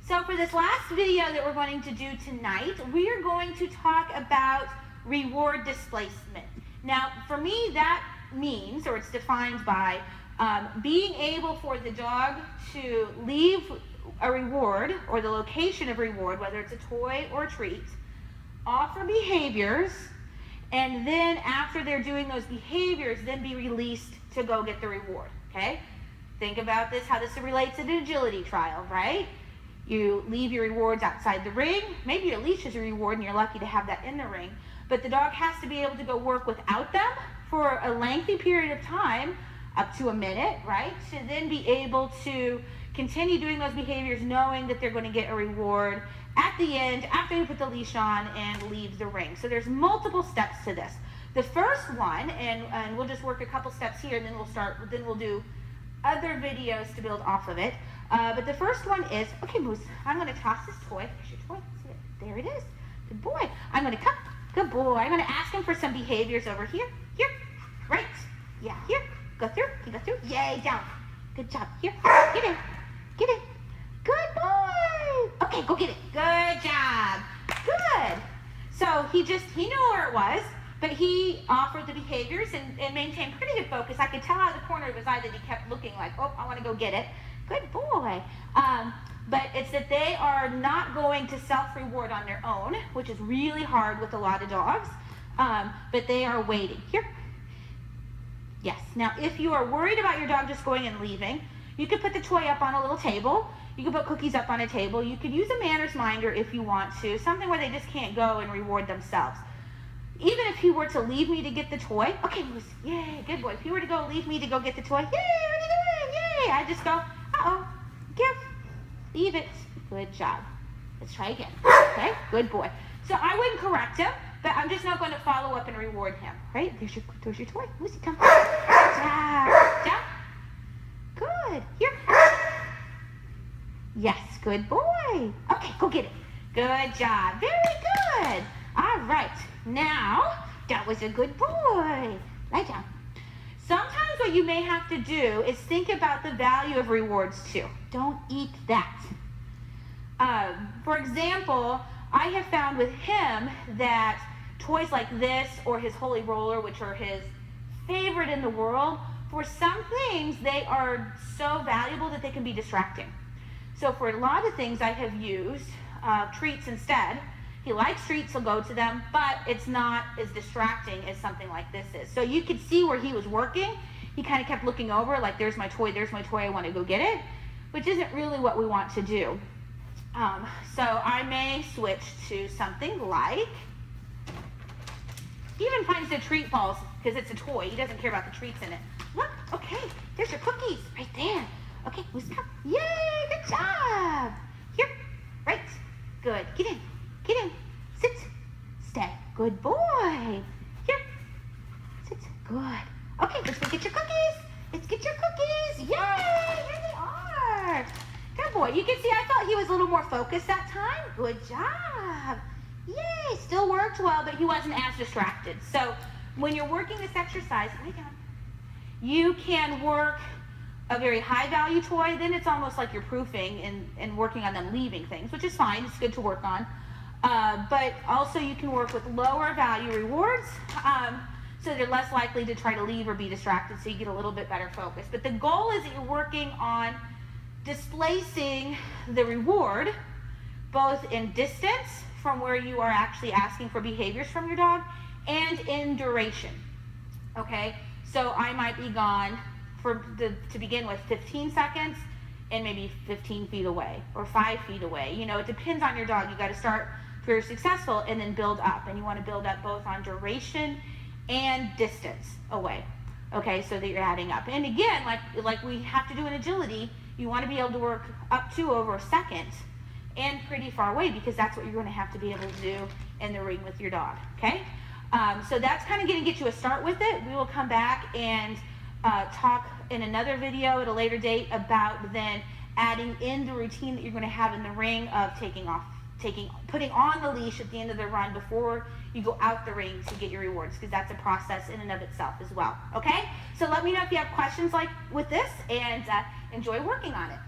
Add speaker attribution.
Speaker 1: So for this last video that we're going to do tonight, we are going to talk about reward displacement. Now, for me, that means, or it's defined by, being able for the dog to leave a reward or the location of reward, whether it's a toy or a treat, offer behaviors, and then after they're doing those behaviors, then be released to go get the reward, okay? Think about this, how this relates to an agility trial, right? You leave your rewards outside the ring. Maybe your leash is a reward and you're lucky to have that in the ring. But the dog has to be able to go work without them for a lengthy period of time, up to a minute, right? To then be able to continue doing those behaviors knowing that they're going to get a reward at the end after you put the leash on and leave the ring. So there's multiple steps to this. The first one, and we'll just work a couple steps here and then we'll do other videos to build off of it. But the first one is, okay, Moose, I'm going to toss this toy. There's your toy. There it is. Good boy. I'm going to come. Good boy. I'm going to ask him for some behaviors over here. Here. Right. Yeah, here. Go through. Can you go through? Yay, down. Good job. Here. Get in. Get in. Good boy. Okay, go get it. Good job. Good. So he knew where it was, but he offered the behaviors and maintained pretty good focus. I could tell out of the corner of his eye that he kept looking like, oh, I want to go get it. Good boy. But it's that they are not going to self-reward on their own, which is really hard with a lot of dogs, but they are waiting. Here. Yes. Now, if you are worried about your dog just going and leaving, you could put the toy up on a little table. You could put cookies up on a table. You could use a manners minder if you want to, something where they just can't go and reward themselves. Even if he were to leave me to get the toy, okay, Moose, yay, good boy. If he were to leave me to go get the toy, yay, what are you doing? Yay, I just go, uh-oh, leave it. Good job. Let's try again. Okay, good boy. So I wouldn't correct him, but I'm just not going to follow up and reward him, right? There's your toy. Moosey, come. Good job. Down. Good. Here. Yes, good boy. Okay, go get it. Good job. Very good. All right. Now, that was a good boy. Lie down. Sometimes what you may have to do is think about the value of rewards too. Don't eat that. For example, I have found with him that toys like this or his holy roller, which are his favorite in the world, for some things they are so valuable that they can be distracting. So for a lot of things I have used treats instead. He likes treats, he'll go to them, but it's not as distracting as something like this is. So you could see where he was working. He kind of kept looking over like, there's my toy, I want to go get it, which isn't really what we want to do. So I may switch to something like, he even finds the treat balls because it's a toy. He doesn't care about the treats in it. Look, okay, there's your cookies right there. Okay, Moose, come. Yay, good job. Here, right, good, get in. Get in. Sit. Stay. Good boy. Here. Sit. Good. Okay, let's go get your cookies. Let's get your cookies. Yay! Here they are. Good boy. You can see I felt he was a little more focused that time. Good job. Yay! Still worked well, but he wasn't as distracted. So when you're working this exercise, lie down. You can work a very high value toy. Then it's almost like you're proofing and working on them leaving things, which is fine. It's good to work on. But also you can work with lower value rewards, so they're less likely to try to leave or be distracted, so you get a little bit better focus. But the goal is that you're working on displacing the reward, both in distance from where you are actually asking for behaviors from your dog, and in duration, okay? So I might be gone to begin with 15 seconds, and maybe 15 feet away or 5 feet away. You know, it depends on your dog. You got to start very successful and then build up. And you want to build up both on duration and distance away. Okay, so that you're adding up. And again, like we have to do in agility, you want to be able to work up to over a second and pretty far away, because that's what you're going to have to be able to do in the ring with your dog. Okay, so that's kind of going to get you a start with it. We will come back and talk in another video at a later date about then adding in the routine that you're going to have in the ring of putting on the leash at the end of the run before you go out the ring to get your rewards, because that's a process in and of itself as well. Okay, so let me know if you have questions like with this, and enjoy working on it.